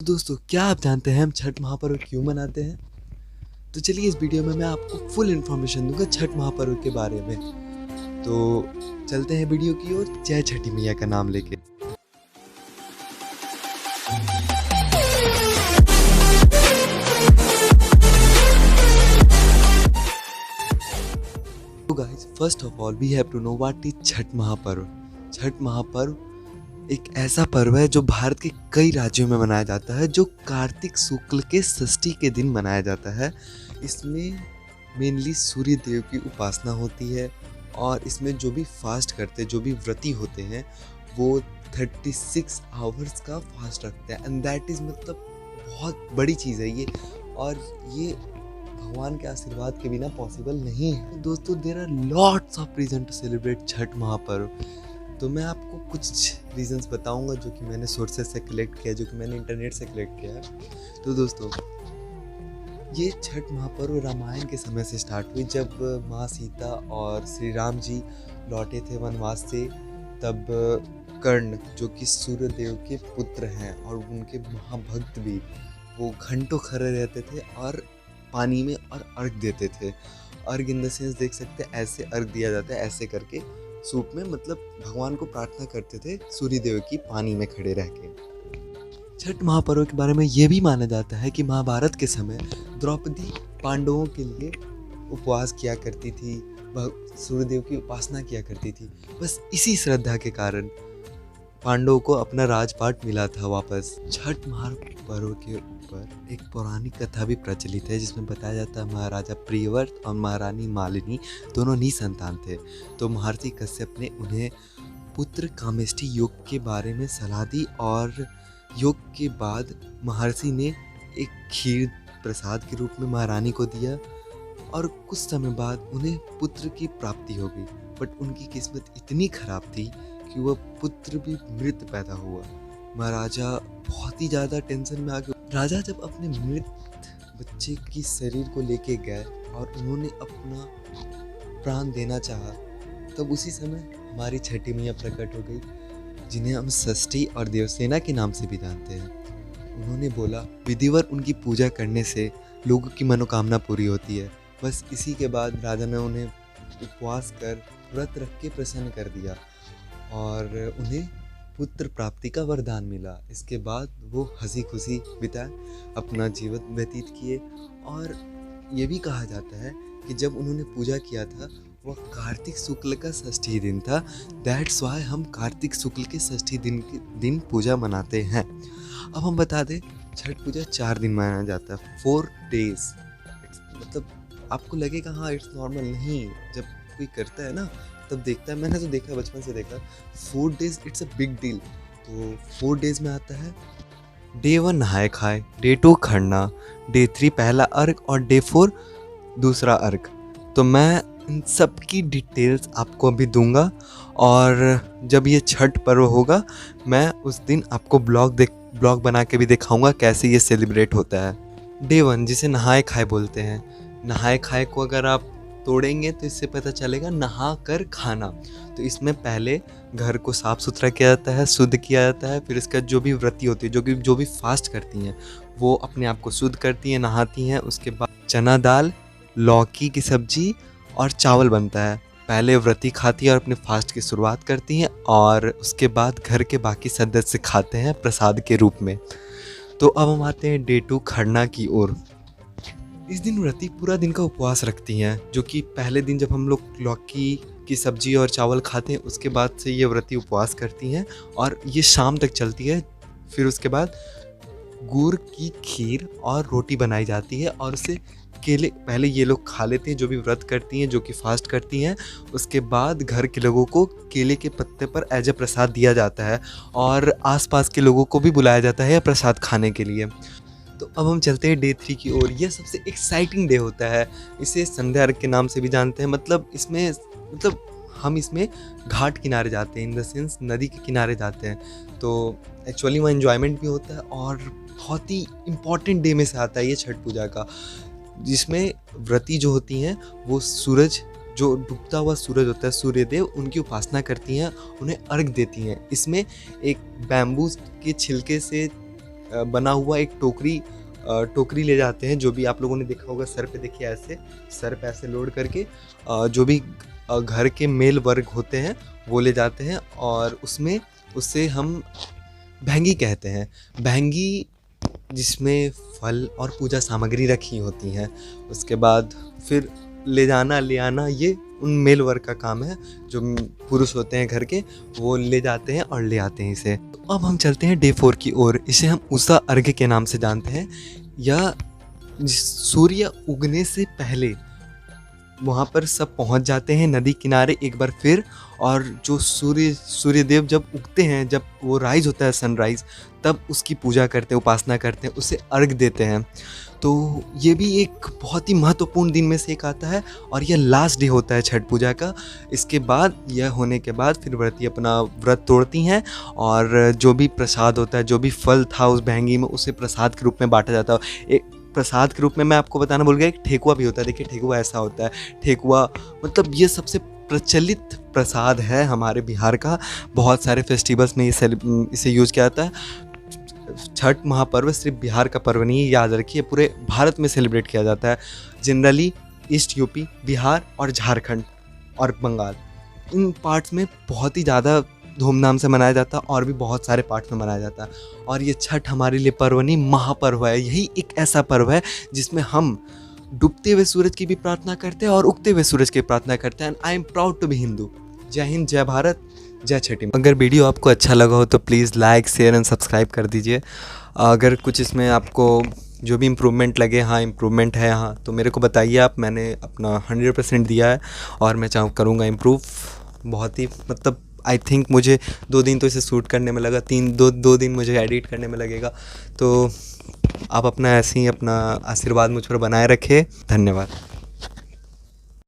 दोस्तों, क्या आप जानते हैं हम छठ महापर्व क्यों मनाते हैं? तो चलिए इस वीडियो में मैं आपको फुल इन्फॉर्मेशन दूंगा छठ महापर्व के बारे में। तो चलते हैं वीडियो की ओर, जय छठी मैया का नाम लेके। तो guys, first of all we have to know what is Chhath महापर्व। छठ महापर्व एक ऐसा पर्व है जो भारत के कई राज्यों में मनाया जाता है, जो कार्तिक शुक्ल के षष्ठी के दिन मनाया जाता है। इसमें मेनली सूर्य देव की उपासना होती है और इसमें जो भी फास्ट करते हैं, जो भी व्रती होते हैं, वो 36 आवर्स का फास्ट रखते हैं। एंड दैट इज़ मतलब बहुत बड़ी चीज़ है ये, और ये भगवान के आशीर्वाद के बिना पॉसिबल नहीं है। दोस्तों, there are lots of reason to celebrate Chhath महापर्व। तो मैं आपको कुछ रीजंस बताऊंगा जो कि मैंने सोर्सेस से कलेक्ट किया, जो कि मैंने इंटरनेट से कलेक्ट किया है। तो दोस्तों, ये छठ महापर्व रामायण के समय से स्टार्ट हुई, जब माँ सीता और श्री राम जी लौटे थे वनवास से। तब कर्ण, जो कि सूर्य देव के पुत्र हैं और उनके महाभक्त भी, वो घंटों खड़े रहते थे और पानी में और अर्घ देते थे। अर्घ इन द सेंस देख सकते हैं, ऐसे अर्घ दिया जाता है, ऐसे करके सूप में, मतलब भगवान को प्रार्थना करते थे सूर्य देव की, पानी में खड़े रह के। छठ महापर्व के बारे में यह भी माना जाता है कि महाभारत के समय द्रौपदी पांडवों के लिए उपवास किया करती थी, सूर्य देव की उपासना किया करती थी। बस इसी श्रद्धा के कारण पांडवों को अपना राजपाट मिला था वापस। छठ महापर्व के ऊपर एक पौराणिक कथा भी प्रचलित है, जिसमें बताया जाता है महाराजा प्रियव्रत और महारानी मालिनी दोनों निसंतान थे। तो महर्षि कश्यप ने उन्हें पुत्र कामेष्टि योग के बारे में सलाह दी, और योग के बाद महर्षि ने एक खीर प्रसाद के रूप में महारानी को दिया, और कुछ समय बाद उन्हें पुत्र की प्राप्ति हो गई। बट उनकी किस्मत इतनी खराब थी कि वह पुत्र भी मृत पैदा हुआ। महाराजा बहुत ही ज़्यादा टेंशन में आ गए। राजा जब अपने मृत बच्चे की शरीर को लेके गए और उन्होंने अपना प्राण देना चाहा, तब उसी समय हमारी छठी मैया प्रकट हो गई, जिन्हें हम षष्ठी और देवसेना के नाम से भी जानते हैं। उन्होंने बोला, विधिवत उनकी पूजा करने से लोगों की मनोकामना पूरी होती है। बस इसी के बाद राजा ने उन्हें उपवास कर, व्रत रख के प्रसन्न कर दिया और उन्हें पुत्र प्राप्ति का वरदान मिला। इसके बाद वो हंसी खुशी बिताए, अपना जीवन व्यतीत किए। और ये भी कहा जाता है कि जब उन्होंने पूजा किया था, वह कार्तिक शुक्ल का षष्ठी दिन था। दैट्स वाई हम कार्तिक शुक्ल के षष्ठी दिन पूजा मनाते हैं। अब हम बता दें, छठ पूजा 4 दिन मनाया जाता है, 4 days। मतलब आपको लगेगा हाँ इट्स नॉर्मल, नहीं, जब कोई करता है ना तब देखता है। मैंने तो देखा, बचपन से देखा। 4 days it's a big deal. तो 4 days में आता है डे 1 नहाए खाए, डे 2 खरना, डे 3 पहला अर्घ और डे 4 दूसरा अर्घ। तो मैं इन सब की डिटेल्स आपको अभी दूंगा, और जब ये छठ पर्व होगा, मैं उस दिन आपको ब्लॉग बना के भी दिखाऊंगा कैसे ये सेलिब्रेट होता है। डे 1 जिसे नहाए खाए बोलते हैं। नहाए खाए को अगर आप तोड़ेंगे तो इससे पता चलेगा नहा कर खाना। तो इसमें पहले घर को साफ सुथरा किया जाता है, शुद्ध किया जाता है। फिर इसका जो भी व्रती होती है, जो भी फास्ट करती हैं, वो अपने आप को शुद्ध करती हैं, नहाती हैं। उसके बाद चना दाल, लौकी की सब्जी और चावल बनता है। पहले व्रती खाती है और अपने फास्ट की शुरुआत करती हैं, और उसके बाद घर के बाकी सदस्य खाते हैं प्रसाद के रूप में। तो अब हम आते हैं डे 2 खरना की ओर। इस दिन व्रती पूरा दिन का उपवास रखती हैं, जो कि पहले दिन जब हम लोग लौकी की सब्जी और चावल खाते हैं, उसके बाद से ये व्रती उपवास करती हैं और ये शाम तक चलती है। फिर उसके बाद गुड़ की खीर और रोटी बनाई जाती है, और उसे केले पहले ये लोग खा लेते हैं, जो भी व्रत करती हैं, जो कि फास्ट करती हैं। उसके बाद घर के लोगों को केले के पत्ते पर एज ए प्रसाद दिया जाता है, और आसपास के लोगों को भी बुलाया जाता है प्रसाद खाने के लिए। तो अब हम चलते हैं डे 3 की ओर। यह सबसे एक्साइटिंग डे होता है। इसे संध्या अर्घ के नाम से भी जानते हैं। मतलब हम इसमें घाट किनारे जाते हैं, इन द सेंस नदी के किनारे जाते हैं। तो एक्चुअली वहाँ एंजॉयमेंट भी होता है, और बहुत ही इम्पॉर्टेंट डे में से आता है ये छठ पूजा का, जिसमें व्रती जो होती हैं वो सूरज, जो डूबता हुआ सूरज होता है, सूर्य देव, उनकी उपासना करती हैं, उन्हें अर्घ देती हैं। इसमें एक बैम्बू के छिलके से बना हुआ एक टोकरी ले जाते हैं। जो भी आप लोगों ने देखा होगा सर पे, देखिए ऐसे सर पे ऐसे लोड करके जो भी घर के मेल वर्ग होते हैं वो ले जाते हैं, और उससे हम भैंगी कहते हैं। भैंगी जिसमें फल और पूजा सामग्री रखी होती हैं। उसके बाद फिर ले जाना ले आना ये उन मेल वर्ग का काम है। जो पुरुष होते हैं घर के, वो ले जाते हैं और ले आते हैं इसे। तो अब हम चलते हैं डे 4 की ओर। इसे हम उषा अर्घ्य के नाम से जानते हैं। यह सूर्य उगने से पहले वहाँ पर सब पहुँच जाते हैं नदी किनारे एक बार फिर, और जो सूर्यदेव जब उगते हैं, जब वो राइज होता है सनराइज़, तब उसकी पूजा करते हैं, उपासना करते हैं, उसे अर्घ देते हैं। तो ये भी एक बहुत ही महत्वपूर्ण दिन में से एक आता है, और यह लास्ट डे होता है छठ पूजा का। इसके बाद यह होने के बाद फिर व्रती अपना व्रत तोड़ती हैं, और जो भी प्रसाद होता है, जो भी फल था उस भैंगी में, उसे प्रसाद के रूप में बांटा जाता है। एक प्रसाद के रूप में मैं आपको बताना भूल गया, एक ठेकुआ भी होता है। देखिए ठेकुआ ऐसा होता है। ठेकुआ मतलब ये सबसे प्रचलित प्रसाद है हमारे बिहार का। बहुत सारे फेस्टिवल्स में इसे यूज़ किया जाता है। छठ महापर्व सिर्फ बिहार का पर्व नहीं है, याद रखिए, पूरे भारत में सेलिब्रेट किया जाता है। जनरली ईस्ट यूपी, बिहार और झारखंड और बंगाल, इन पार्ट्स में बहुत ही ज़्यादा धूमधाम से मनाया जाता है, और भी बहुत सारे पार्ट्स में मनाया जाता है। और ये छठ हमारे लिए पर्व नहीं, महापर्व है। यही एक ऐसा पर्व है जिसमें हम डूबते हुए सूरज की भी प्रार्थना करते हैं और उगते हुए सूरज की प्रार्थना करते हैं। I am proud to be Hindu. जय हिंद, जय भारत, जय छठी। अगर वीडियो आपको अच्छा लगा हो तो please like, share and subscribe कर दीजिए। अगर कुछ इसमें आपको जो भी इम्प्रूवमेंट लगे, हाँ इम्प्रूवमेंट है यहाँ, तो मेरे को बताइए आप। मैंने अपना 100% दिया है, और मैं करूँगा इम्प्रूव। बहुत ही मतलब आई थिंक मुझे 2 दिन तो इसे शूट करने में लगा, 2 दिन मुझे एडिट करने में लगेगा। तो आप अपना ऐसे ही अपना आशीर्वाद मुझ पर बनाए रखें। धन्यवाद।